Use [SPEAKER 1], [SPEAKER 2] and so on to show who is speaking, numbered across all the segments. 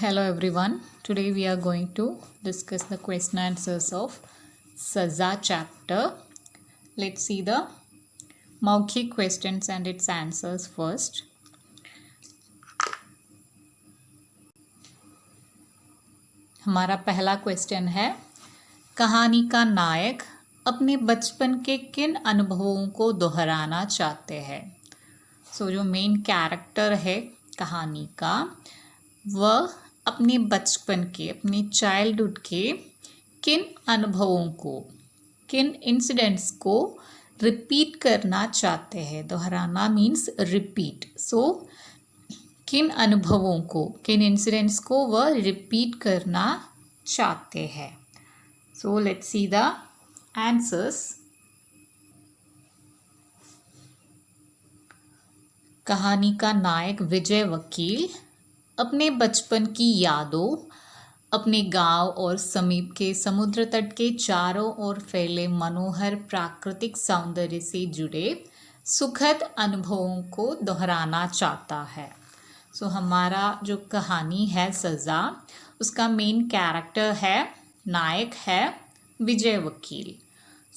[SPEAKER 1] Hello everyone. Today we are going to discuss the question answers of Saza chapter. Let's see the Maukik questions and its answers first. हमारा पहला question है, कहानी का नायक अपने बचपन के किन अनुभवों को दोहराना चाहते हैं। जो मेन कैरेक्टर है कहानी का, वह अपने बचपन के, अपने चाइल्डहुड के किन अनुभवों को, किन इंसिडेंट्स को रिपीट करना चाहते हैं। दोहराना मीन्स रिपीट। किन अनुभवों को, किन इंसिडेंट्स को वह रिपीट करना चाहते हैं। Let's see the answers. कहानी का नायक विजय वकील अपने बचपन की यादों, अपने गांव और समीप के समुद्र तट के चारों ओर फैले मनोहर प्राकृतिक सौंदर्य से जुड़े सुखद अनुभवों को दोहराना चाहता है। हमारा जो कहानी है सज़ा, उसका मेन कैरेक्टर है, नायक है विजय वकील।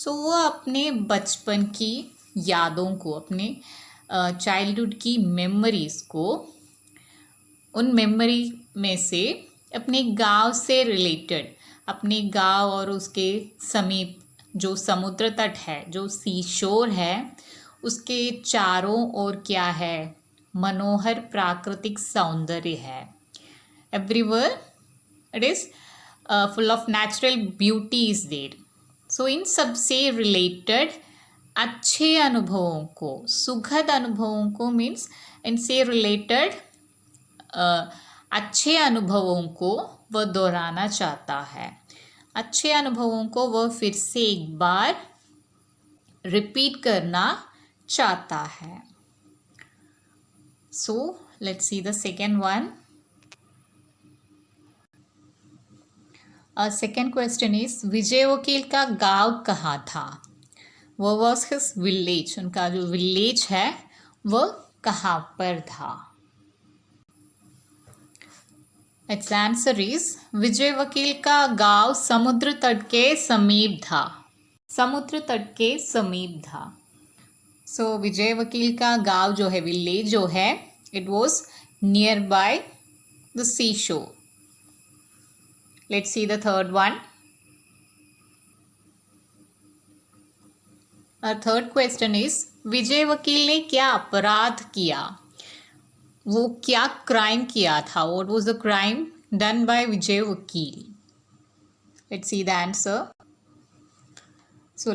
[SPEAKER 1] वह अपने बचपन की यादों को, अपने चाइल्डहुड की मेमोरीज़ को, उन मेमोरी में से अपने गांव से रिलेटेड, अपने गांव और उसके समीप जो समुद्र तट है, जो सी शोर है, उसके चारों ओर क्या है, मनोहर प्राकृतिक सौंदर्य है। Everywhere it is full of natural beauty is there. इन सबसे रिलेटेड अच्छे अनुभवों को, सुखद अनुभवों को मीन्स इनसे रिलेटेड अच्छे अनुभवों को वह दोहराना चाहता है। अच्छे अनुभवों को वह फिर से एक बार रिपीट करना चाहता है। Let's see the second one. Second question is, Vijay वकील का गांव कहाँ था। वह वॉज हिज विलेज। उनका जो विलेज है वह कहाँ पर था। इट्स आंसर इज, विजय वकील का गांव समुद्र तट के समीप था। समुद्र तट के समीप था। विजय वकील का गांव जो है, विलेज जो है, it was near by the sea shore. Let's see the third one. Third question is, Vijay वकील ने क्या अपराध किया। वो क्या क्राइम किया था। What was the crime done by विजय वकील। Let's see the answer.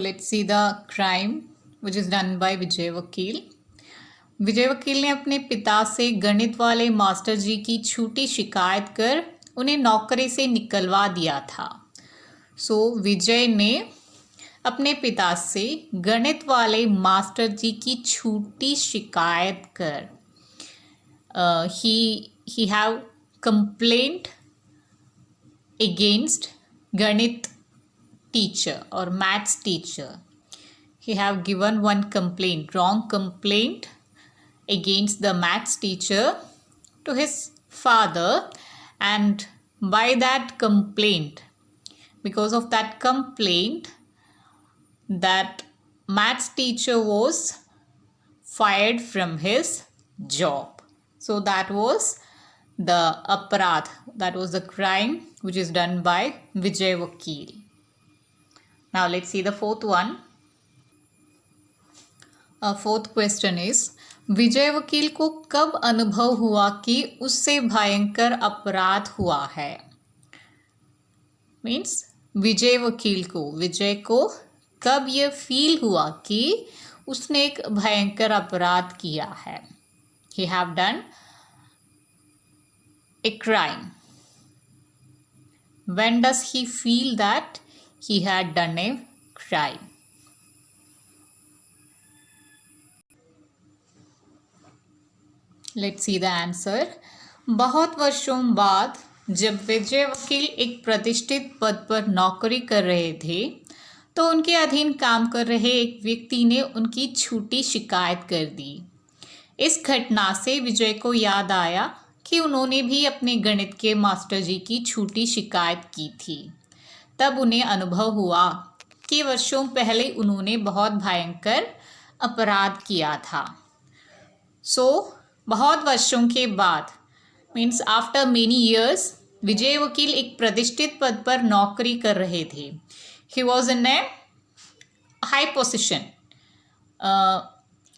[SPEAKER 1] Let's see the crime which is done by विजय वकील। विजय वकील ने अपने पिता से गणित वाले मास्टर जी की छूटी शिकायत कर उन्हें नौकरी से निकलवा दिया था। विजय ने अपने पिता से गणित वाले मास्टर जी की छूटी शिकायत कर, he have complained against Ganit teacher or maths teacher. He have given one complaint, wrong complaint against the maths teacher to his father, and by that complaint, because of that complaint, that maths teacher was fired from his job. That was the aparadh, that was the crime which is done by Vijay Vakil. Now let's see the fourth one. Fourth question is, विजय वकील को कब अनुभव हुआ कि उससे भयंकर अपराध हुआ है। मीन्स विजय वकील को, विजय को कब यह फील हुआ कि उसने एक भयंकर अपराध किया है। He have done a crime. When does he feel that he had done a crime? Let's see the answer. बहुत वर्षों बाद जब विजय वकील एक प्रतिष्ठित पद पर नौकरी कर रहे थे, तो उनके अधीन काम कर रहे एक व्यक्ति ने उनकी छूटी शिकायत कर दी। इस घटना से विजय को याद आया कि उन्होंने भी अपने गणित के मास्टर जी की झूठी शिकायत की थी। तब उन्हें अनुभव हुआ कि वर्षों पहले उन्होंने बहुत भयंकर अपराध किया था। बहुत वर्षों के बाद मीन्स आफ्टर मेनी ईयर्स विजय वकील एक प्रतिष्ठित पद पर नौकरी कर रहे थे। He was in A high position,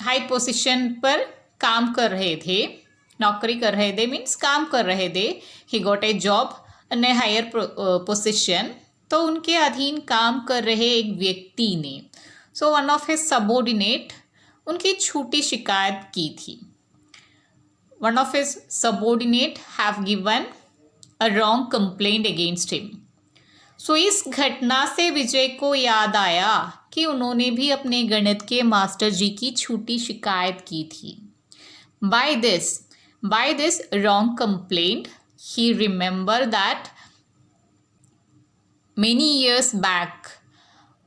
[SPEAKER 1] high position पर काम कर रहे थे, नौकरी कर रहे थे मीन्स काम कर रहे थे। He got a job in a higher position. तो उनके अधीन काम कर रहे एक व्यक्ति ने वन ऑफ हिज सबॉर्डिनेट उनकी झूठी शिकायत की थी। One of his subordinate have given a wrong complaint against him. इस घटना से विजय को याद आया कि उन्होंने भी अपने गणित के मास्टर जी की झूठी शिकायत की थी। By this wrong complaint he remember that many years back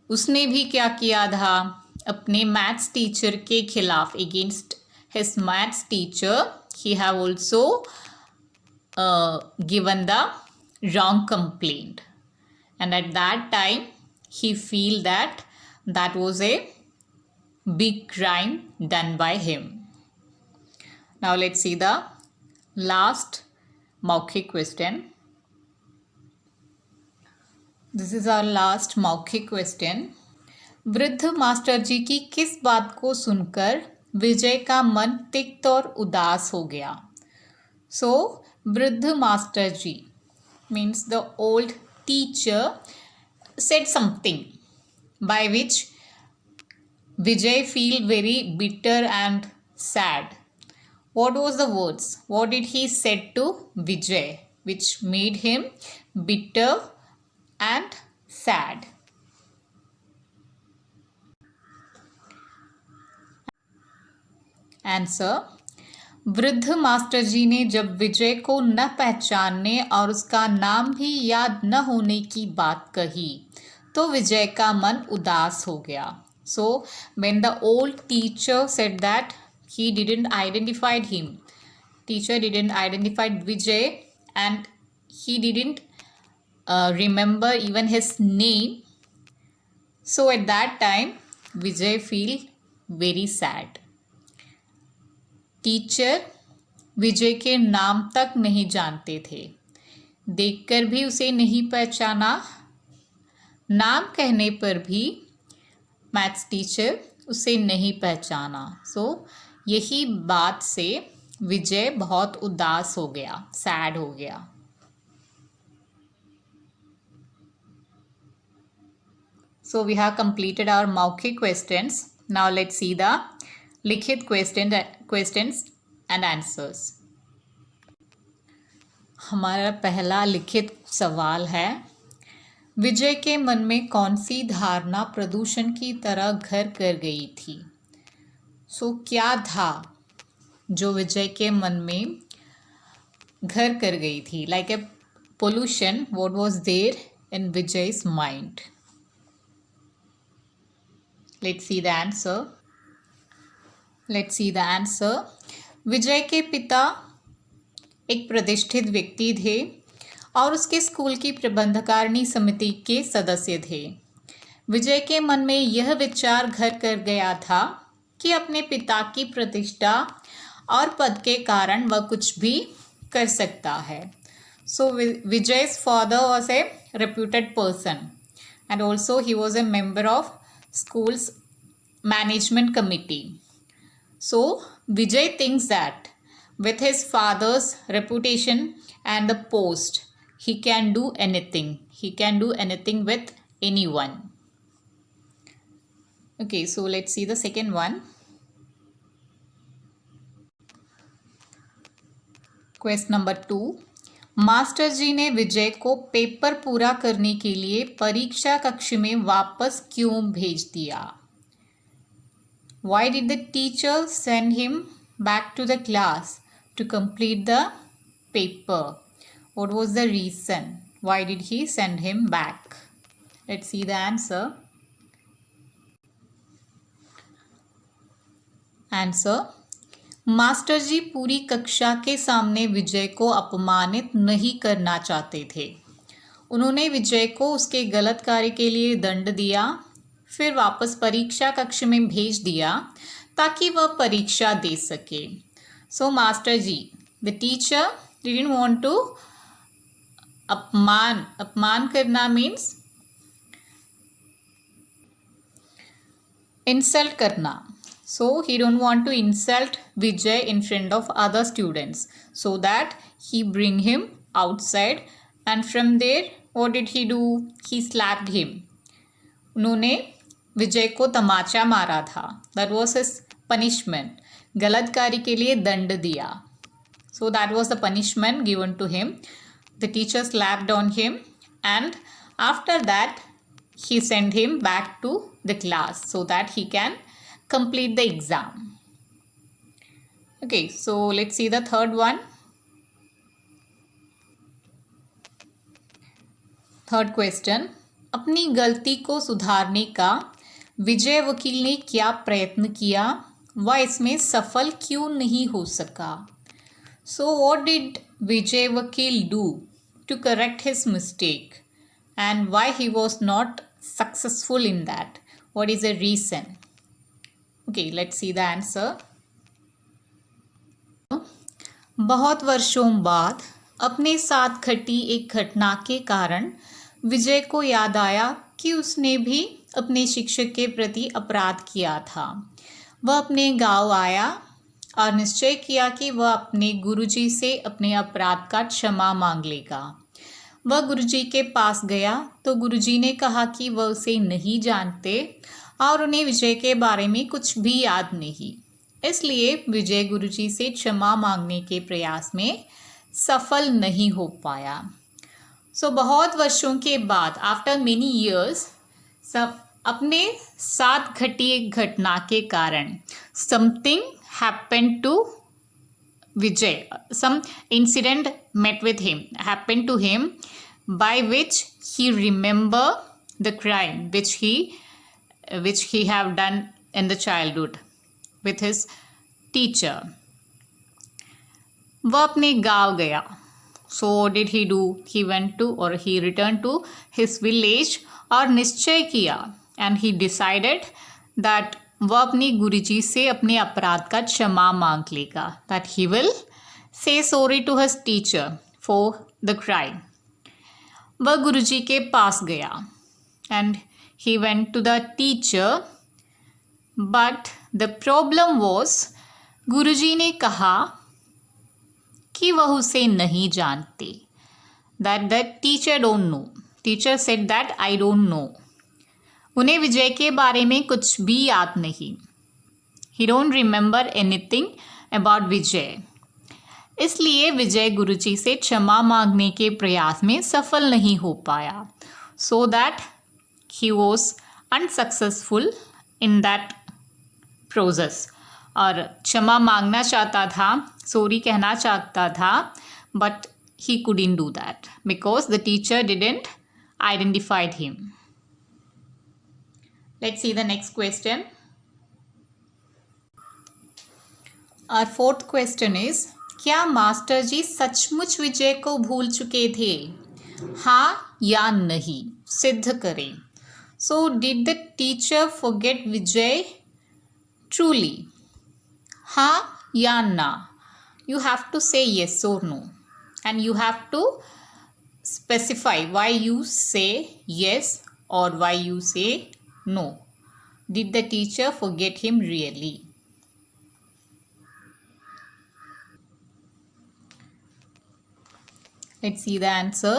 [SPEAKER 1] उसने भी क्या किया था, अपने मैथ्स टीचर के खिलाफ, against his maths teacher he have also given the wrong complaint, and at that time he feel that was a big crime done by him. Now let's see the last मौखिक question. This is our last मौखिक question. वृद्ध master जी की किस बात को सुनकर विजय का मन तिक्त और उदास हो गया? वृद्ध master ji means the old teacher said something by which Vijay feel very bitter and sad. What was the words? What did he said to Vijay which made him bitter and sad? Answer, वृद्ध master ji ने जब विजय को न पहचानने और उसका नाम भी याद न होने की बात कही तो विजय का मन उदास हो गया. When the old teacher said that he didn't identified him, teacher didn't identify Vijay and he didn't remember even his name. At that time Vijay feel very sad. Teacher Vijay के नाम तक नहीं जानते थे, देखकर भी उसे नहीं पहचाना, नाम कहने पर भी मैथ्स टीचर उसे नहीं पहचाना. यही बात से विजय बहुत उदास हो गया, सैड हो गया. We have completed our मौखिक questions. Now let's see the लिखित क्वेश्चंस एंड आंसर्स. हमारा पहला लिखित सवाल है, विजय के मन में कौन सी धारणा प्रदूषण की तरह घर कर गई थी? क्या था जो विजय के मन में घर कर गई थी? Like a pollution, what was there in Vijay's mind? Let's see the answer. Let's see the answer. Vijay के पिता एक प्रतिष्ठित व्यक्ति थे और उसके स्कूल की प्रबंधकारिणी समिति के सदस्य थे. विजय के मन में यह विचार घर कर गया था कि अपने पिता की प्रतिष्ठा और पद के कारण वह कुछ भी कर सकता है. Vijay's father was a reputed person and also he was a member of school's management committee. Vijay thinks that with his father's reputation and the post, he can do anything. He can do anything with anyone. Okay, so let's see the second one. Question number 2. Master ji ने विजय को paper पूरा करने के लिए परीक्षा कक्ष में वापस क्यों भेज दिया? Why did the teacher send him back to the class to complete the paper? What was the reason? Why did he send him back? Let's see the answer. Answer. Master ji पूरी कक्षा के सामने विजय को अपमानित नहीं करना चाहते थे। उन्होंने विजय को उसके गलत कार्य के लिए दंड दिया, फिर वापस परीक्षा कक्ष में भेज दिया ताकि वह परीक्षा दे सके। So master ji, the teacher didn't want to अपमान करना मीन्स इंसल्ट करना. So he don't want to insult Vijay in front of other students. So that he bring him outside and from there what did he do? He slapped him. उन्होंने विजय को तमाचा मारा था. That was his punishment. गलत कार्य के लिए दंड दिया. So that was the punishment given to him. The teacher slapped on him and after that he sent him back to the class so that he can complete the exam. Okay, so let's see the third one. Third question. अपनी गलती को सुधारने का विजय वकील ने क्या प्रयत्न किया, वह इसमें सफल क्यों नहीं हो सका? So what did Vijay Vakil do to correct his mistake and why he was not successful in that? What is the reason? Okay, let's see the answer. बहुत वर्षों बाद अपने साथ घटी एक घटना के कारण विजय को याद आया कि उसने भी अपने शिक्षक के प्रति अपराध किया था। वह अपने गांव आया और निश्चय किया कि वह अपने गुरुजी से अपने अपराध का क्षमा मांग लेगा। वह गुरुजी के पास गया तो गुरुजी ने कहा कि वह उसे नहीं जानते और उन्हें विजय के बारे में कुछ भी याद नहीं, इसलिए विजय गुरुजी से क्षमा मांगने के प्रयास में सफल नहीं हो पाया। सो बहुत वर्षों के बाद आफ्टर मेनी ईयर्स सब अपने साथ घटी एक घटना के कारण something happened to Vijay, some incident met with him happened to him by which he remember the crime which he have done in the childhood with his teacher. वह अपने गांव गया. So what did he do? He went to or he returned to his village और निश्चय किया and he decided that वह अपनी गुरुजी से अपने अपराध का क्षमा मांग लेगा. That he will say sorry to his teacher for the crime. वह गुरुजी के पास गया and he went to the teacher, but the problem was गुरुजी ने कहा कि वह उसे नहीं जानते. That the teacher don't know. Teacher said that I don't know. उन्हें विजय के बारे में कुछ भी याद नहीं. He don't remember anything about विजय. इसलिए विजय गुरुजी से क्षमा मांगने के प्रयास में सफल नहीं हो पाया. So that he was unsuccessful in that process. और क्षमा मांगना चाहता था, सॉरी कहना चाहता था, but he couldn't do that because the teacher didn't identify him. Let's see the next question. Our fourth question is, क्या मास्टर जी सचमुच विजय को भूल चुके थे? हाँ या नहीं, सिद्ध करें. So did the teacher forget Vijay truly? हाँ या ना? You have to say yes or no and you have to specify why you say yes or why you say no. Did the teacher forget him really? Let's see the answer.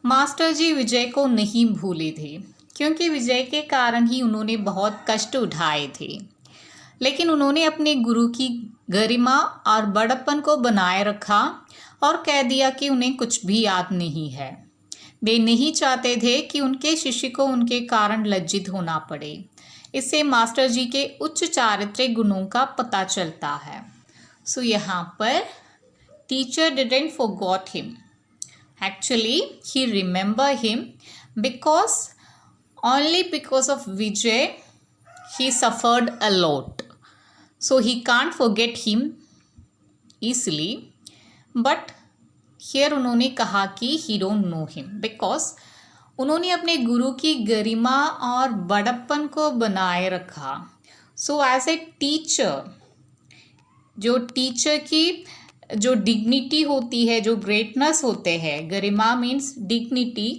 [SPEAKER 1] Master ji Vijay को नहीं भूले थे क्योंकि विजय के कारण ही उन्होंने बहुत कष्ट उठाए थे, लेकिन उन्होंने अपने गुरु की गरिमा और बड़प्पन को बनाए रखा और कह दिया कि उन्हें कुछ भी याद नहीं है. वे नहीं चाहते थे कि उनके शिष्य को उनके कारण लज्जित होना पड़े. इससे मास्टर जी के उच्च चारित्रिक गुणों का पता चलता है. सो यहाँ पर teacher didn't forgot him. Actually, he remember him because only because of Vijay he suffered a lot. so he can't forget him easily. But here उन्होंने कहा कि he don't know him because उन्होंने अपने गुरु की गरिमा और बड़प्पन को बनाए रखा. सो एज ए टीचर, जो टीचर की जो डिग्निटी होती है, जो ग्रेटनेस होते हैं, गरिमा मीन्स डिग्निटी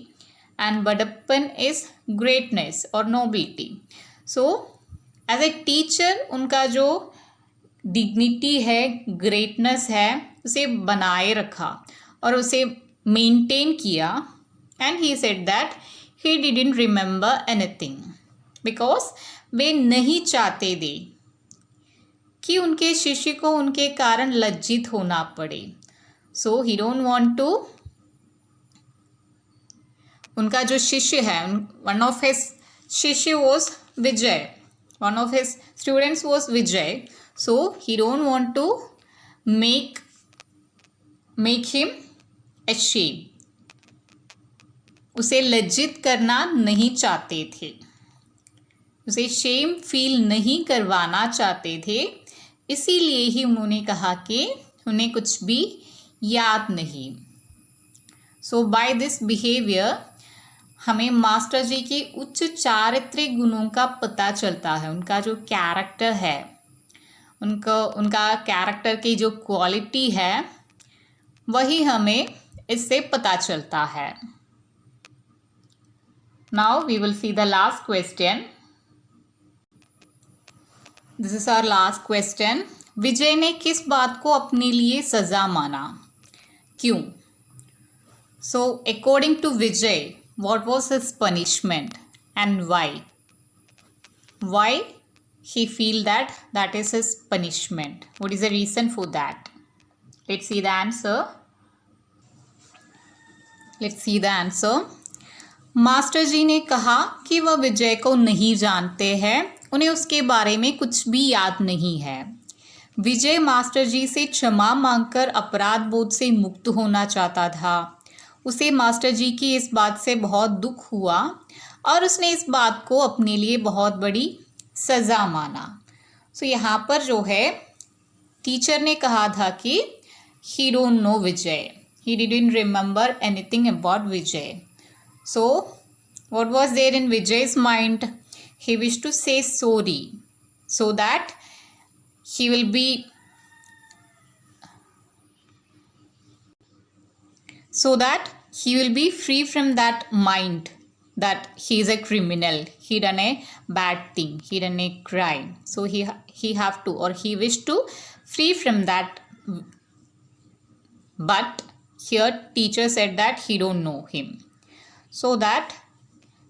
[SPEAKER 1] एंड बड़प्पन इज ग्रेटनेस और nobility. So as a teacher उनका जो डिग्निटी है, ग्रेटनेस है, उसे बनाए रखा और उसे मेंटेन किया. And he said that he didn't remember anything because वे नहीं चाहते थे कि उनके शिष्य को उनके कारण लज्जित होना पड़े. So he don't want to, उनका जो शिष्य है, वन ऑफ हिज शिष्य was Vijay, one of his students was Vijay. So he don't want to make him ashamed, उसे लज्जित करना नहीं चाहते थे, उसे शेम फील नहीं करवाना चाहते थे. इसीलिए ही उन्होंने कहा कि उन्हें कुछ भी याद नहीं. सो बाय दिस बिहेवियर हमें मास्टर जी की उच्च चारित्रिक गुणों का पता चलता है. उनका जो कैरेक्टर है, उनका कैरेक्टर की जो क्वालिटी है, वही हमें इससे पता चलता है. Now we will see the last question. This is our last question. Vijay ने किस बात को अपने लिए सजा माना, क्यों? So according to Vijay, what was his punishment and why he feel that is his punishment? What is the reason for that? Let's see the answer. Master ji ने कहा कि वह विजय को नहीं जानते हैं, उन्हें उसके बारे में कुछ भी याद नहीं है. विजय मास्टर जी से क्षमा मांगकर अपराध बोध से मुक्त होना चाहता था. उसे मास्टर जी की इस बात से बहुत दुख हुआ और उसने इस बात को अपने लिए बहुत बड़ी सज़ा माना. सो यहाँ पर जो है टीचर ने कहा था कि he don't know Vijay, he didn't remember anything about Vijay. So what was there in Vijay's mind? He wish to say sorry so that he will be free from that mind that he is a criminal, he done a bad thing, he done a crime. So he have to, or he wish to free from that. But here teacher said that he don't know him, so that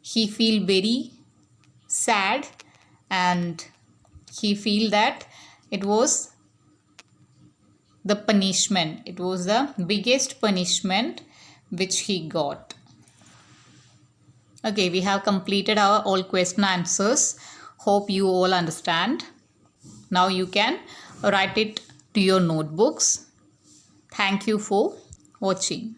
[SPEAKER 1] he feel very sad and he feel that it was the punishment, it was the biggest punishment which he got. Okay, we have completed our all question answers. Hope you all understand. Now you can write it to your notebooks. Thank you for watching.